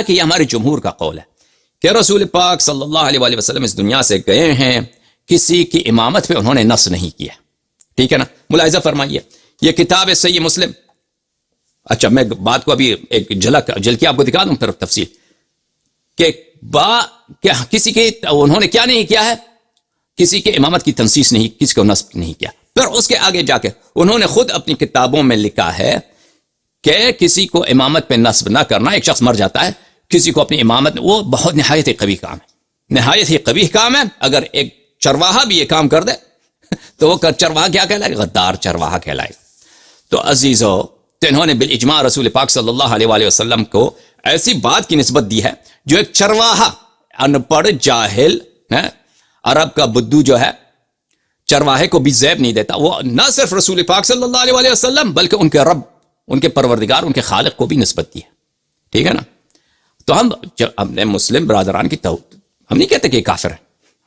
کہ یہ ہمارے جمہور کا قول ہے کہ رسول پاک صلی اللہ علیہ وآلہ وسلم اس دنیا سے گئے ہیں، کسی کی امامت پہ انہوں نے نص نہیں کیا، ٹھیک ہے نا؟ ملاحظہ فرمائیے، یہ کتاب ہے صحیح مسلم. اچھا میں بات کو ابھی ایک جھلکی آپ کو دکھا دوں پھر تفصیل کہ کسی کے انہوں نے کیا نہیں کیا ہے، کسی کے امامت کی تنصیص نہیں، کسی کو نصب نہیں کیا. پھر اس کے آگے جا کے انہوں نے خود اپنی کتابوں میں لکھا ہے کہ کسی کو امامت پہ نصب نہ کرنا. ایک شخص مر جاتا ہے، کسی کو اپنی امامت، وہ بہت نہایت ہی قبیح کام ہے، نہایت ہی قبیح کام ہے. اگر ایک چرواہا بھی یہ کام کر دے تو وہ چرواہا کیا کہلائے گا؟ غدار چرواہا کہلائے گا. تو عزیزو، تو انہوں نے بالاجماع رسول پاک صلی اللہ علیہ وآلہ وسلم کو ایسی بات کی نسبت دی ہے جو ایک چرواہا، ان پڑھ جاہل عرب کا بدو جو ہے، چرواہے کو بھی زیب نہیں دیتا. وہ نہ صرف رسول پاک صلی اللہ علیہ وآلہ وسلم بلکہ ان کے رب، ان کے پروردگار، ان کے خالق کو بھی نسبت دی ہے، ٹھیک ہے نا؟ تو ہم اپنے مسلم برادران کی ہم نہیں کہتے کہ یہ کافر ہے،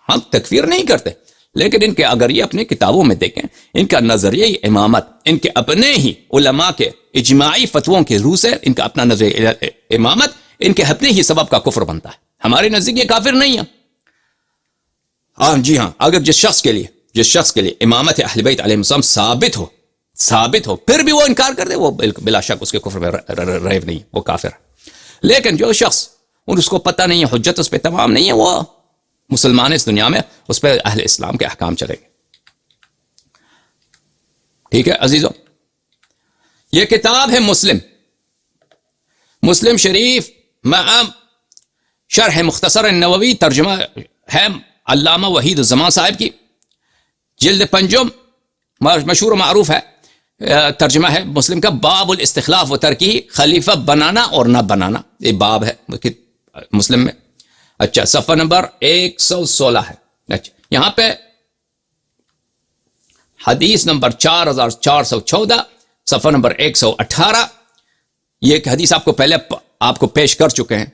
ہم تکفیر نہیں کرتے، لیکن ان کے اگر یہ اپنے کتابوں میں دیکھیں، ان کا نظریہ امامت ان کے اپنے ہی علماء کے اجماعی فتووں کے روح سے ان کا اپنا نظریہ امامت ان کے اپنے ہی سبب کا کفر بنتا ہے. ہمارے نزدیک یہ کافر نہیں ہے. ہاں جی ہاں، اگر جس شخص کے لیے امامت اہل بیت علیہ السلام ثابت ہو پھر بھی وہ انکار کر دے، وہ بلا شک اس کے کفر میں ریب نہیں، وہ کافر ہے. لیکن جو شخص اس کو پتہ نہیں ہے، حجت اس پہ تمام نہیں ہے، وہ مسلمان اس دنیا میں اس پہ اہل اسلام کے احکام چلے گے. ٹھیک ہے عزیزو، یہ کتاب ہے مسلم شریف مع شرح مختصر النووی، ترجمہ ہے علامہ وحید الزمان صاحب کی، جلد پنجم، مشہور و معروف ہے. ترجمہ ہے مسلم کا، باب الاستخلاف و ترکی، خلیفہ بنانا اور نہ بنانا، یہ باب ہے مسلم میں. اچھا صفحہ نمبر 116 ہے. اچھا یہاں پہ حدیث نمبر 4414، صفحہ نمبر 118. یہ ایک حدیث آپ کو پہلے آپ کو پیش کر چکے ہیں،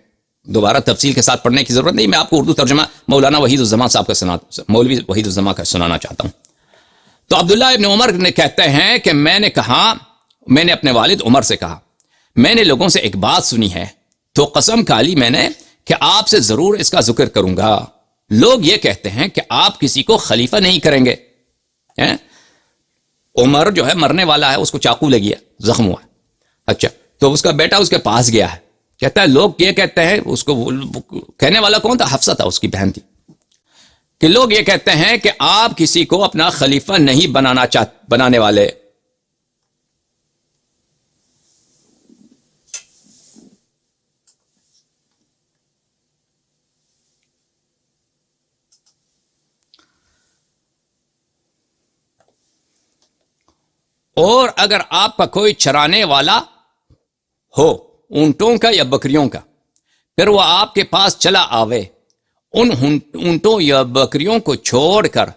دوبارہ تفصیل کے ساتھ پڑھنے کی ضرورت نہیں. میں آپ کو اردو ترجمہ مولانا وحید الزمان صاحب کا مولوی وحید الزمان کا سنانا چاہتا ہوں. تو عبداللہ ابن عمر نے کہتے ہیں کہ میں نے اپنے والد عمر سے کہا، میں نے لوگوں سے ایک بات سنی ہے تو قسم کھا لی میں نے کہ آپ سے ضرور اس کا ذکر کروں گا. لوگ یہ کہتے ہیں کہ آپ کسی کو خلیفہ نہیں کریں گے. عمر جو ہے مرنے والا ہے، اس کو چاقو لگی ہے، زخم ہوا ہے. اچھا تو اس کا بیٹا اس کے پاس گیا ہے، کہتا ہے لوگ یہ کہتے ہیں، اس کو کہنے والا کون تھا؟ حفصہ تھا، اس کی بہن تھی، کہ لوگ یہ کہتے ہیں کہ آپ کسی کو اپنا خلیفہ نہیں بنانے والے. اور اگر آپ کا کوئی چرانے والا ہو، اونٹوں کا یا بکریوں کا، پھر وہ آپ کے پاس چلا آوے ان اونٹوں یا بکریوں کو چھوڑ کر،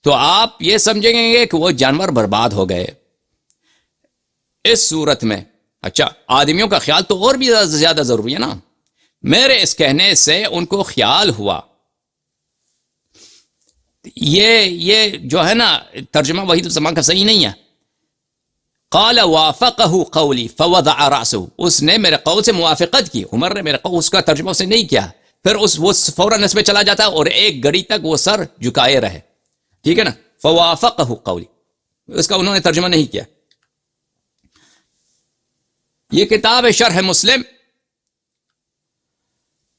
تو آپ یہ سمجھیں گے کہ وہ جانور برباد ہو گئے. اس صورت میں اچھا آدمیوں کا خیال تو اور بھی زیادہ ضروری ہے نا. میرے اس کہنے سے ان کو خیال ہوا، یہ جو ہے نا ترجمہ وحید الزمان کا صحیح نہیں ہے. قال وافقه قولی فوضع رأسه، اس نے میرے قول سے موافقت کی. عمر نے میرے قول، اس کا ترجمہ اسے نہیں کیا، پھر وہ فوراً اس پہ چلا جاتا اور ایک گھڑی تک وہ سر جھکائے رہے. ٹھیک ہے نا، فوافقه قولی، اس کا انہوں نے ترجمہ نہیں کیا. یہ کتاب ہے شرح مسلم،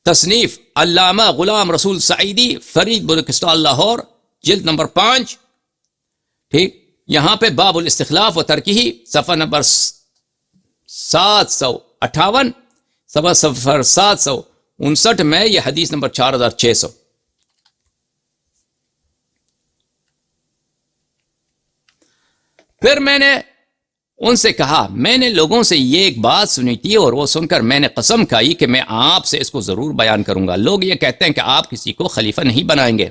تصنیف علامہ غلام رسول سعیدی، فرید بلوچستان لاہور، جلد نمبر 5. ٹھیک، یہاں پہ باب الاستخلاف و ترکی، صفحہ نمبر 758، صفحہ 759 میں یہ حدیث نمبر 4600. پھر میں نے ان سے کہا، میں نے لوگوں سے یہ ایک بات سنی تھی اور وہ سن کر میں نے قسم کھائی کہ میں آپ سے اس کو ضرور بیان کروں گا. لوگ یہ کہتے ہیں کہ آپ کسی کو خلیفہ نہیں بنائیں گے،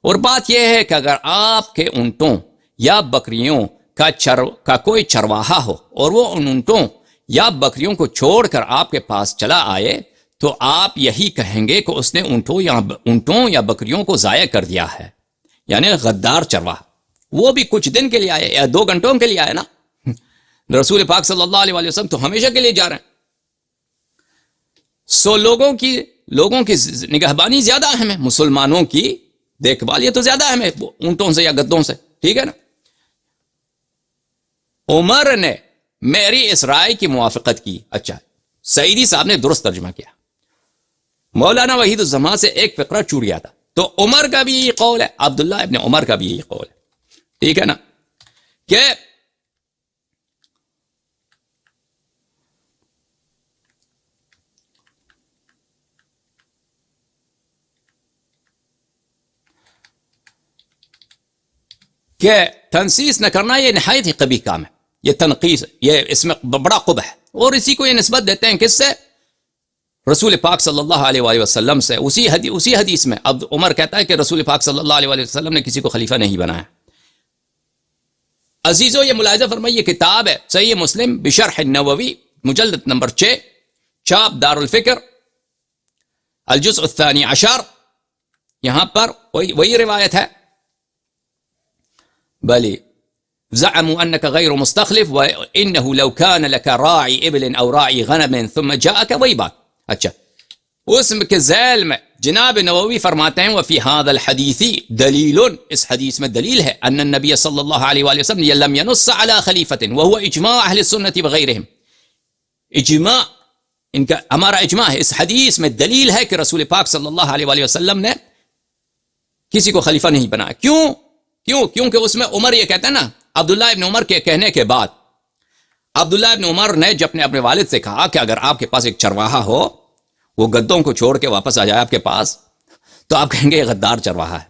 اور بات یہ ہے کہ اگر آپ کے اونٹوں یا بکریوں کا کوئی چرواہا ہو اور وہ ان اونٹوں یا بکریوں کو چھوڑ کر آپ کے پاس چلا آئے، تو آپ یہی کہیں گے کہ اس نے اونٹوں یا بکریوں کو ضائع کر دیا ہے، یعنی غدار چرواہا. وہ بھی کچھ دن کے لیے آئے یا 2 گھنٹوں کے لیے آئے نا. رسول پاک صلی اللہ علیہ وسلم تو ہمیشہ کے لیے جا رہے ہیں. سو لوگوں کی نگہبانی زیادہ اہم ہے، مسلمانوں کی دیکھ بھال یہ تو زیادہ اہم ہے اونٹوں سے یا گدوں سے، ٹھیک ہے نا. عمر نے میری اس رائے کی موافقت کی. اچھا، سعیدی صاحب نے درست ترجمہ کیا. مولانا وحید الزمان سے ایک فقرہ چور گیا تھا، تو عمر کا بھی یہی قول ہے، عبداللہ ابن عمر کا بھی یہی قول ہے، ٹھیک ہے نا، کہ تنسیس نہ کرنا یہ نہایت ہی قبیح کام ہے، یہ تنقیص، یہ اس میں بڑا قبح ہے. اور اسی کو یہ نسبت دیتے ہیں کس سے؟ رسول پاک صلی اللہ علیہ وآلہ وسلم سے. اسی حدیث میں اب عمر کہتا ہے کہ رسول پاک صلی اللہ علیہ وآلہ وسلم نے کسی کو خلیفہ نہیں بنایا. عزیزو، یہ ملاحظہ فرمائیے، کتاب ہے صحیح مسلم بشرح النووی، مجلد نمبر 6، چاپ دار الفکر، الجزء الثانی عشر. یہاں پر وہی روایت ہے. بلی زعموا انك غير مستخلف وانه لو كان لك راعي ابل او راعي غنم ثم جاءك، وہی بات. اچھا، اس کے ذیل میں جناب نووی فرماتے ہیں وفي هذا الحديث دلیل، اس حدیث میں دلیل ہے ان النبي صلی اللہ علیہ وآلہ وسلم لم ينص على خلیفة وهو اجماع اہل السنة وغيرهم. اجماع، ان کا ہمارا اجماع ہے. اس حدیث میں دلیل ہے کہ رسول پاک صلی اللہ علیہ وآلہ وسلم نے کسی کو خلیفہ نہیں بنایا. کیونکہ اس میں عمر یہ کہتا ہے نا، عبداللہ ابن عمر کے کہنے کے بعد عبداللہ ابن عمر نے جب اپنے والد سے کہا کہ اگر آپ کے پاس ایک چرواہا ہو، وہ گدوں کو چھوڑ کے واپس آ جائے آپ کے پاس، تو آپ کہیں گے یہ غدار چرواہا ہے،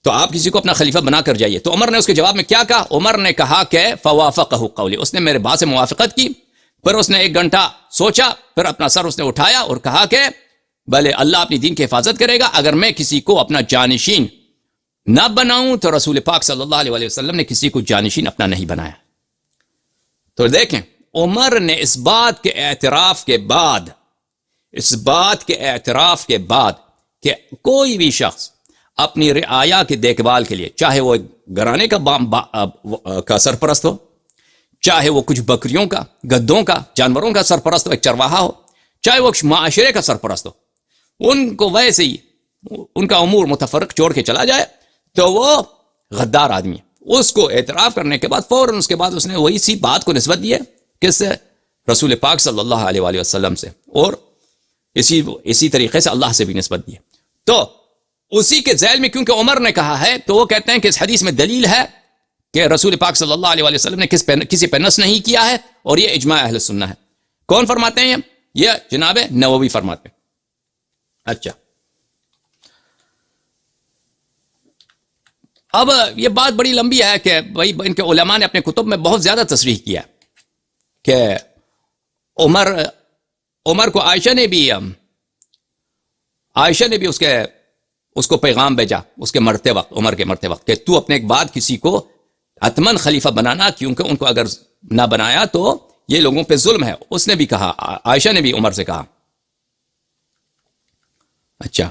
تو آپ کسی کو اپنا خلیفہ بنا کر جائیے. تو عمر نے اس کے جواب میں کیا کہا؟ عمر نے کہا کہ فوافقہ قولی، اس نے میرے بات سے موافقت کی. پھر اس نے 1 گھنٹہ سوچا، پھر اپنا سر اس نے اٹھایا اور کہا کہ بھلے اللہ اپنی دین کی حفاظت کرے گا، اگر میں کسی کو اپنا جانشین نہ بناؤں تو رسول پاک صلی اللہ علیہ وآلہ وسلم نے کسی کو جانشین اپنا نہیں بنایا. تو دیکھیں، عمر نے اس بات کے اعتراف کے بعد کہ کوئی بھی شخص اپنی رعایا کی دیکھ بھال کے لیے، چاہے وہ گھرانے کا سرپرست ہو، چاہے وہ کچھ بکریوں کا، گدوں کا، جانوروں کا سرپرست ہو، ایک چرواہا ہو، چاہے وہ معاشرے کا سرپرست ہو، ان کو ویسے ہی ان کا امور متفرق چھوڑ کے چلا جائے تو وہ غدار آدمی ہے. اس کو اعتراف کرنے کے بعد فوراً اس کے بعد اس نے وہی سی بات کو نسبت دی ہے، کس سے؟ رسول پاک صلی اللہ علیہ وآلہ وسلم سے، اور اسی طریقے سے اللہ سے بھی نسبت دی ہے. تو اسی کے ذیل میں کیونکہ عمر نے کہا ہے تو وہ کہتے ہیں کہ اس حدیث میں دلیل ہے کہ رسول پاک صلی اللہ علیہ وآلہ وسلم نے کسی پہ نص نہیں کیا ہے، اور یہ اجماع اہل سنہ ہے. کون فرماتے ہیں یہ جناب نووی فرماتے ہیں. اچھا، اب یہ بات بڑی لمبی ہے کہ بھائی ان کے علماء نے اپنے کتب میں بہت زیادہ تصریح کیا کہ عمر کو عائشہ نے بھی اس کو پیغام بھیجا اس کے مرتے وقت، عمر کے مرتے وقت، کہ تو اپنے ایک بعد کسی کو اتمن خلیفہ بنانا، کیونکہ ان کو اگر نہ بنایا تو یہ لوگوں پہ ظلم ہے. اس نے بھی کہا، عائشہ نے بھی عمر سے کہا. اچھا،